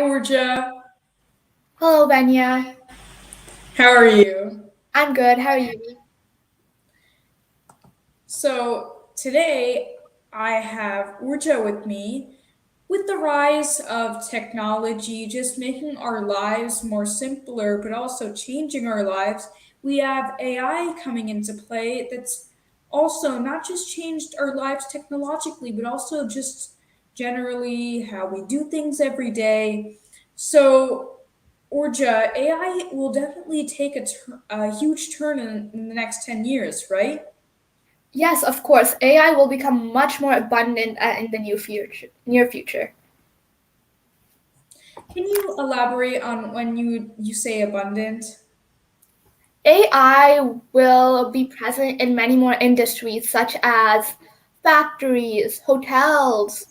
Urja. Hello, Vanya. How are you? I'm good. How are you? Today I have Urja with me. With the rise of technology just making our lives more simpler, but also changing our lives, we have AI coming into play that's also not just changed our lives technologically, but also just generally how we do things every day. So, Urja, AI will definitely take a huge turn in the next 10 years, right? Yes, of course. AI will become much more abundant in the near future. Can you elaborate on when you say abundant? AI will be present in many more industries, such as factories, hotels,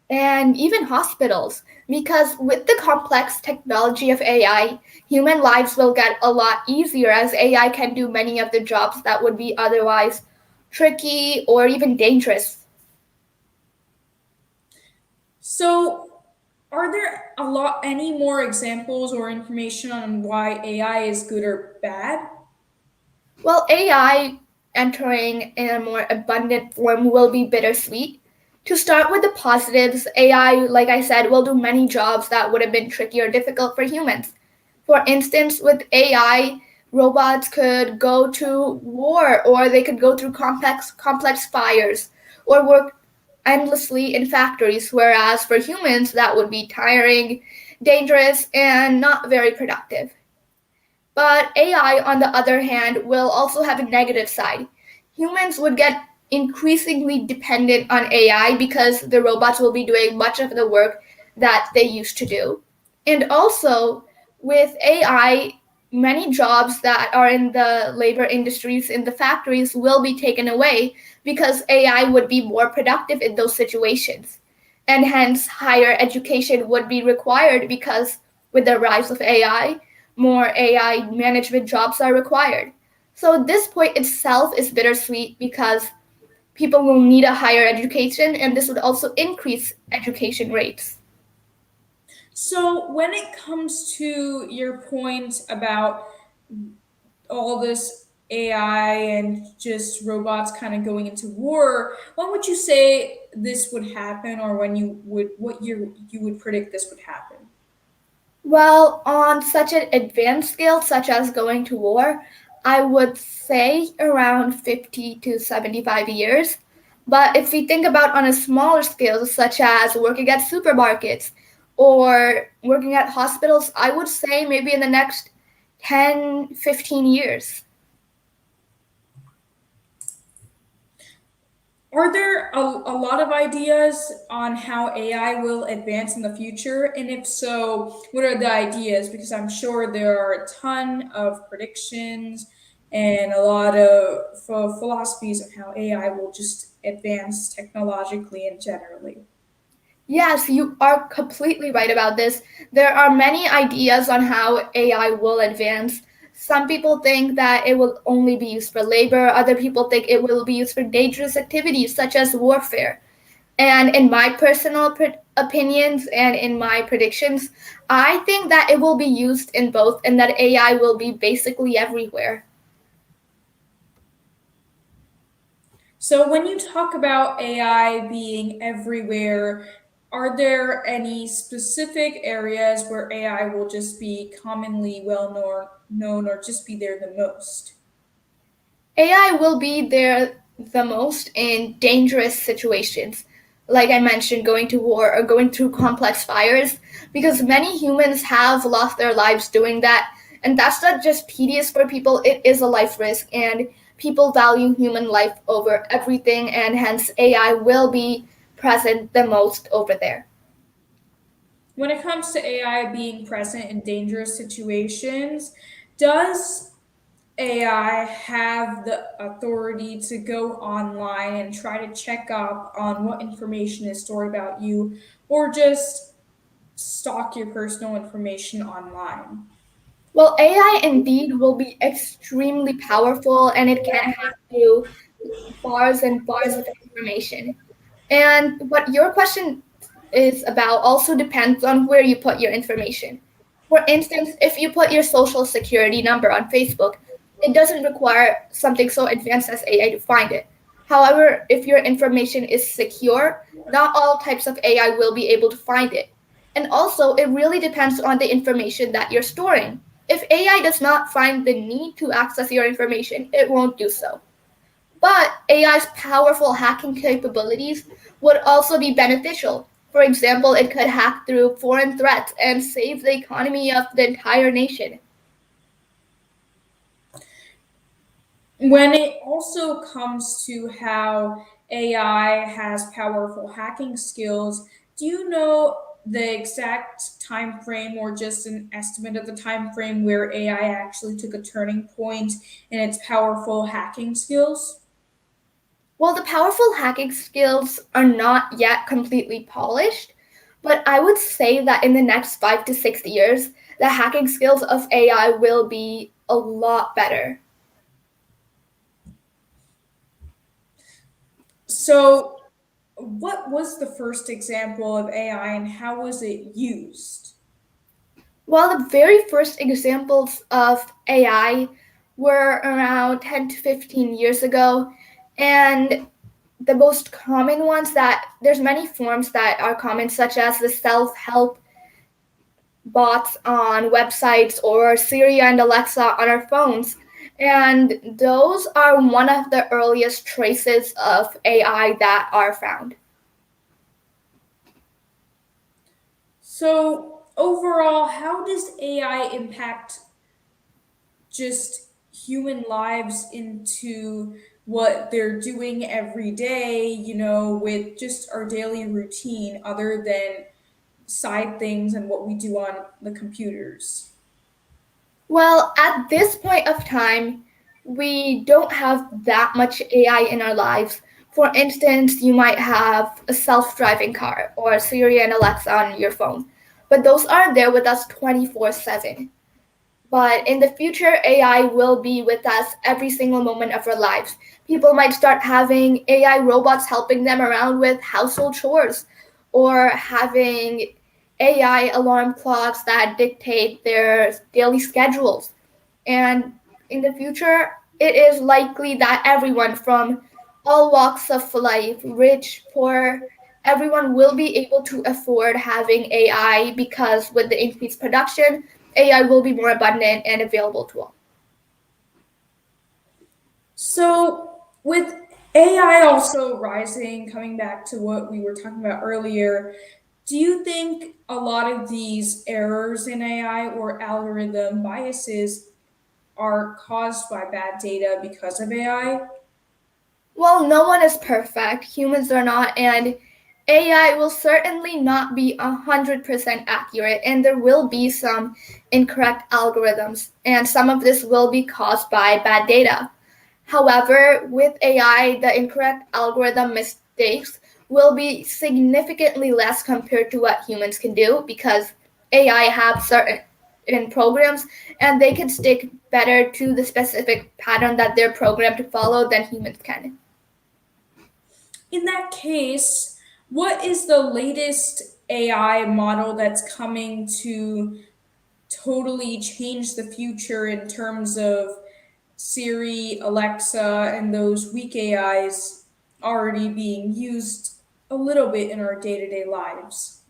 and even hospitals. Because with the complex technology of AI, human lives will get a lot easier as AI can do many of the jobs that would be otherwise tricky or even dangerous. So, are there any more examples or information on why AI is good or bad? Well, AI entering in a more abundant form will be bittersweet. To start with the positives, AI, like I said, will do many jobs that would have been tricky or difficult for humans. For instance, with AI, robots could go to war or they could go through complex fires or work endlessly in factories, whereas for humans that would be tiring, dangerous, and not very productive. But AI, on the other hand, will also have a negative side. Humans would get increasingly dependent on AI because the robots will be doing much of the work that they used to do. And also, with AI, many jobs that are in the labor industries, in the factories, will be taken away because AI would be more productive in those situations. And hence, higher education would be required because with the rise of AI, more AI management jobs are required. So, this point itself is bittersweet because people will need a higher education, and this would also increase education rates. So, when it comes to your point about all this AI and just robots kind of going into war, when would you say this would happen, or when what you would predict this would happen? Well, on such an advanced scale, such as going to war, I would say around 50 to 75 years. But if we think about on a smaller scale, such as working at supermarkets or working at hospitals, I would say maybe in the next 10, 15 years. Are there a lot of ideas on how AI will advance in the future? And if so, what are the ideas? Because I'm sure there are a ton of predictions and a lot of philosophies of how AI will just advance technologically and generally. Yes, you are completely right about this. There are many ideas on how AI will advance. Some people think that it will only be used for labor, other people think it will be used for dangerous activities such as warfare. And in my personal opinions and in my predictions, I think that it will be used in both and that AI will be basically everywhere. So, when you talk about AI being everywhere, are there any specific areas where AI will just be commonly known or just be there the most? AI will be there the most in dangerous situations, like I mentioned, going to war or going through complex fires, because many humans have lost their lives doing that. And that's not just tedious for people, it is a life risk, and people value human life over everything, and hence AI will be present the most over there. When it comes to AI being present in dangerous situations, does AI have the authority to go online and try to check up on what information is stored about you, or just stalk your personal information online? Well, AI indeed will be extremely powerful and it can hack through bars and bars of information. And what your question is about also depends on where you put your information. For instance, if you put your social security number on Facebook, it doesn't require something so advanced as AI to find it. However, if your information is secure, not all types of AI will be able to find it. And also, it really depends on the information that you're storing. If AI does not find the need to access your information, it won't do so. But AI's powerful hacking capabilities would also be beneficial. For example, it could hack through foreign threats and save the economy of the entire nation. When it also comes to how AI has powerful hacking skills, do you know the exact time frame or just an estimate of the time frame where AI actually took a turning point in its powerful hacking skills? Well, the powerful hacking skills are not yet completely polished, but I would say that in the next 5 to 6 years, the hacking skills of AI will be a lot better. So, what was the first example of AI and how was it used? Well, the very first examples of AI were around 10 to 15 years ago, and the most common ones that there's many forms that are common, such as the self-help bots on websites or Siri and Alexa on our phones. And those are one of the earliest traces of AI that are found. So, overall, how does AI impact just human lives into what they're doing every day, with just our daily routine, other than side things and what we do on the computers? Well, at this point of time, we don't have that much AI in our lives. For instance, you might have a self driving car or Siri and Alexa on your phone, but those aren't there with us 24/7. But in the future, AI will be with us every single moment of our lives. People might start having AI robots helping them around with household chores or having AI alarm clocks that dictate their daily schedules. And in the future, it is likely that everyone from all walks of life, rich, poor, everyone will be able to afford having AI because with the increased production, AI will be more abundant and available to all. So, with AI also rising, coming back to what we were talking about earlier, do you think a lot of these errors in AI or algorithm biases are caused by bad data because of AI? Well, no one is perfect, humans are not, and AI will certainly not be 100% accurate, and there will be some incorrect algorithms, and some of this will be caused by bad data. However, with AI, the incorrect algorithm mistakes will be significantly less compared to what humans can do because AI have certain in programs and they can stick better to the specific pattern that they're programmed to follow than humans can. In that case, what is the latest AI model that's coming to totally change the future in terms of Siri, Alexa, and those weak AIs already being used a little bit in our day to day lives?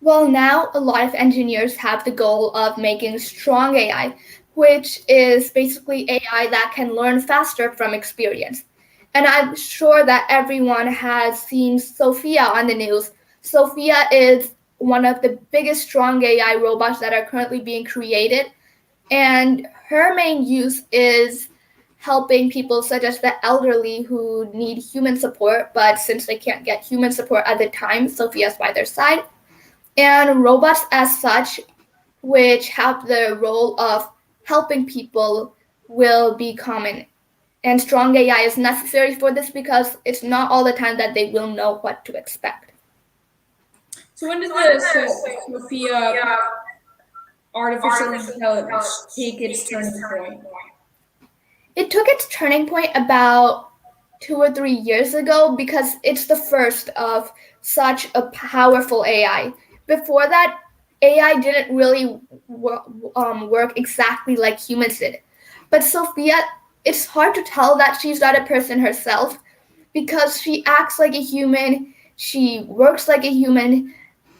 Well, now a lot of engineers have the goal of making strong AI, which is basically AI that can learn faster from experience. And I'm sure that everyone has seen Sophia on the news. Sophia is one of the biggest strong AI robots that are currently being created. And her main use is helping people such as the elderly who need human support, but since they can't get human support at the time, Sophia's by their side and robots as such, which have the role of helping people, will be common. And strong AI is necessary for this because it's not all the time that they will know what to expect. So, when did the Sophia artificial intelligence take its turning point? It took its turning point about 2 or 3 years ago because it's the first of such a powerful AI. Before that, AI didn't really work exactly like humans did. But Sophia, it's hard to tell that she's not a person herself because she acts like a human, she works like a human,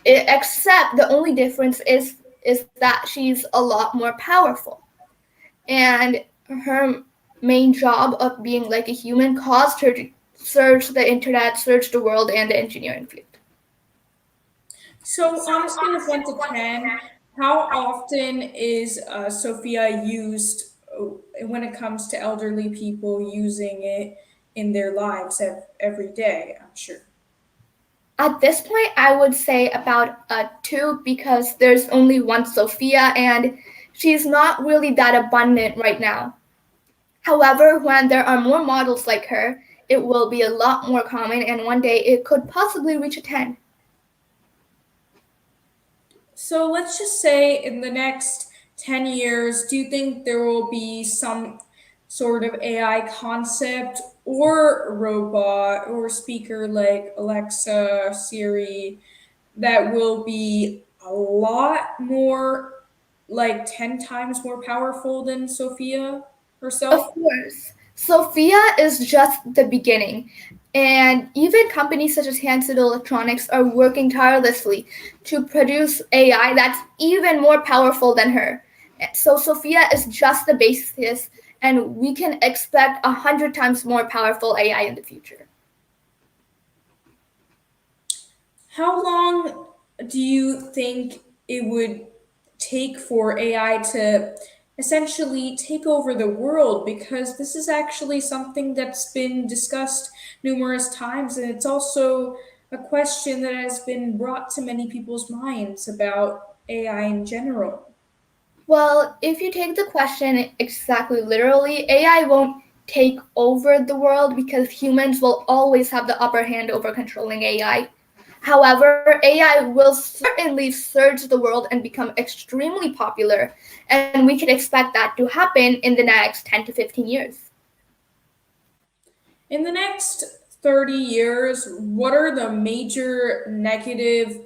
except the only difference is that she's a lot more powerful. And her main job of being like a human caused her to search the internet, search the world and the engineering field. So, on a scale of 1 to 10, how often is Sophia used when it comes to elderly people using it in their lives every day? I'm sure. At this point, I would say about a two because there's only one Sophia and she's not really that abundant right now. However, when there are more models like her, it will be a lot more common and one day it could possibly reach a 10. So, let's just say in the next 10 years, do you think there will be some sort of AI concept or robot or speaker like Alexa, Siri, that will be a lot more, like 10 times more powerful than Sophia Of herself? course. Sophia is just the beginning. And even companies such as Hanson Electronics are working tirelessly to produce AI that's even more powerful than her. So Sophia is just the basis, and we can expect 100 times more powerful AI in the future. How long do you think it would take for AI to essentially take over the world? Because this is actually something that's been discussed numerous times, and it's also a question that has been brought to many people's minds about AI in general. Well, if you take the question exactly literally, AI won't take over the world because humans will always have the upper hand over controlling AI. However, AI will certainly surge the world and become extremely popular, and we can expect that to happen in the next 10 to 15 years. In the next 30 years, what are the major negative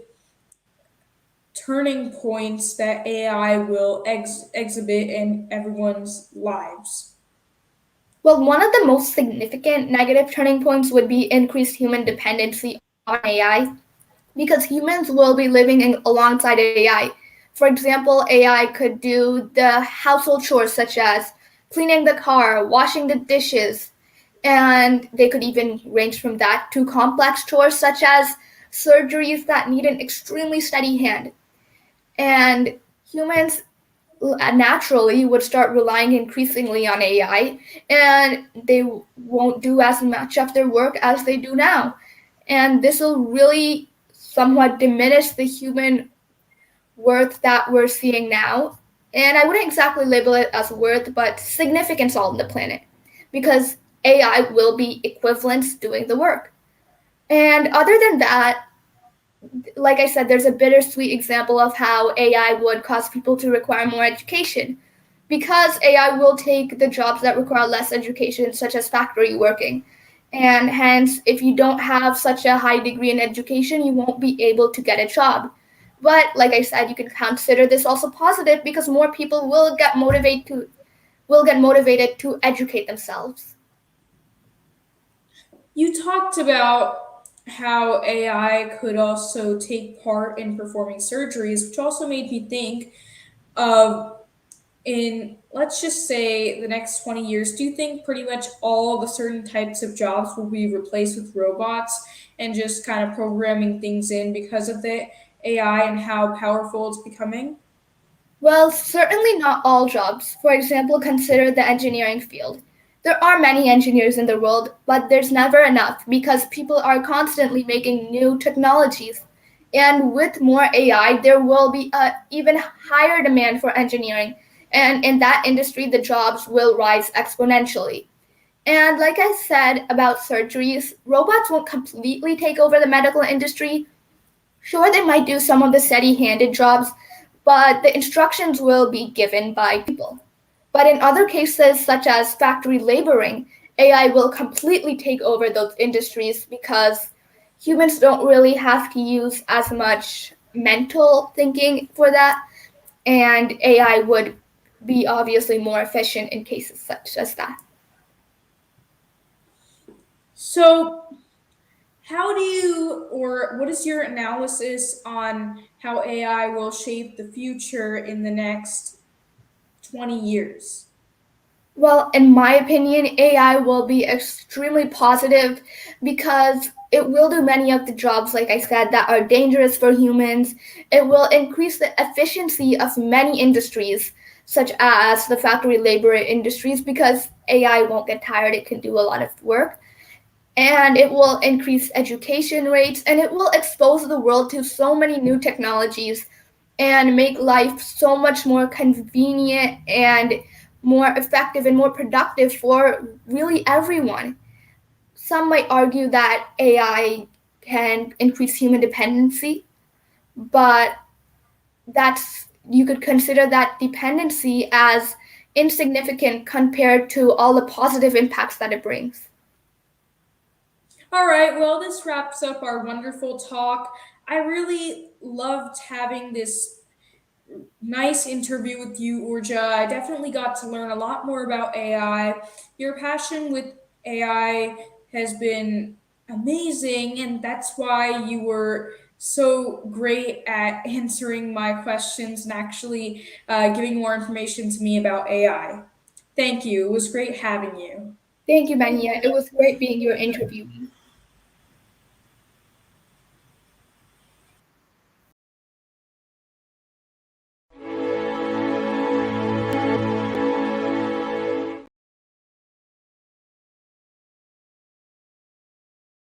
turning points that AI will exhibit in everyone's lives? Well, one of the most significant negative turning points would be increased human dependency on AI because humans will be living alongside AI. For example, AI could do the household chores such as cleaning the car, washing the dishes, and they could even range from that to complex chores such as surgeries that need an extremely steady hand. And humans naturally would start relying increasingly on AI, and they won't do as much of their work as they do now. And this will really somewhat diminish the human worth that we're seeing now. And I wouldn't exactly label it as worth, but significance on the planet, because AI will be equivalents doing the work. And other than that, like I said, there's a bittersweet example of how AI would cause people to require more education. Because AI will take the jobs that require less education, such as factory working. And hence, if you don't have such a high degree in education, you won't be able to get a job. But like I said, you can consider this also positive because more people will get motivated to educate themselves. You talked about how AI could also take part in performing surgeries, which also made me think of, in, let's just say, the next 20 years, do you think pretty much all the certain types of jobs will be replaced with robots and just kind of programming things in because of the AI and how powerful it's becoming? Well, certainly not all jobs. For example, consider the engineering field. There are many engineers in the world, but there's never enough because people are constantly making new technologies. And with more AI, there will be a even higher demand for engineering. And in that industry, the jobs will rise exponentially. And like I said about surgeries, robots won't completely take over the medical industry. Sure, they might do some of the steady handed jobs, but the instructions will be given by people. But in other cases, such as factory laboring, AI will completely take over those industries because humans don't really have to use as much mental thinking for that, and AI would be obviously more efficient in cases such as that. So, how do you, or what is your analysis on how AI will shape the future in the next 20 years? Well, in my opinion, AI will be extremely positive because it will do many of the jobs, like I said, that are dangerous for humans. It will increase the efficiency of many industries, such as the factory labor industries, because AI won't get tired. It can do a lot of work. And it will increase education rates, and it will expose the world to so many new technologies and make life so much more convenient and more effective and more productive for really everyone. Some might argue that AI can increase human dependency, but that's you could consider that dependency as insignificant compared to all the positive impacts that it brings. All right, well, this wraps up our wonderful talk. I really loved having this nice interview with you, Urja. I definitely got to learn a lot more about AI. Your passion with AI has been amazing, and that's why you were so great at answering my questions and actually giving more information to me about AI. Thank you. It was great having you. Thank you, Mania. It was great being your interviewee.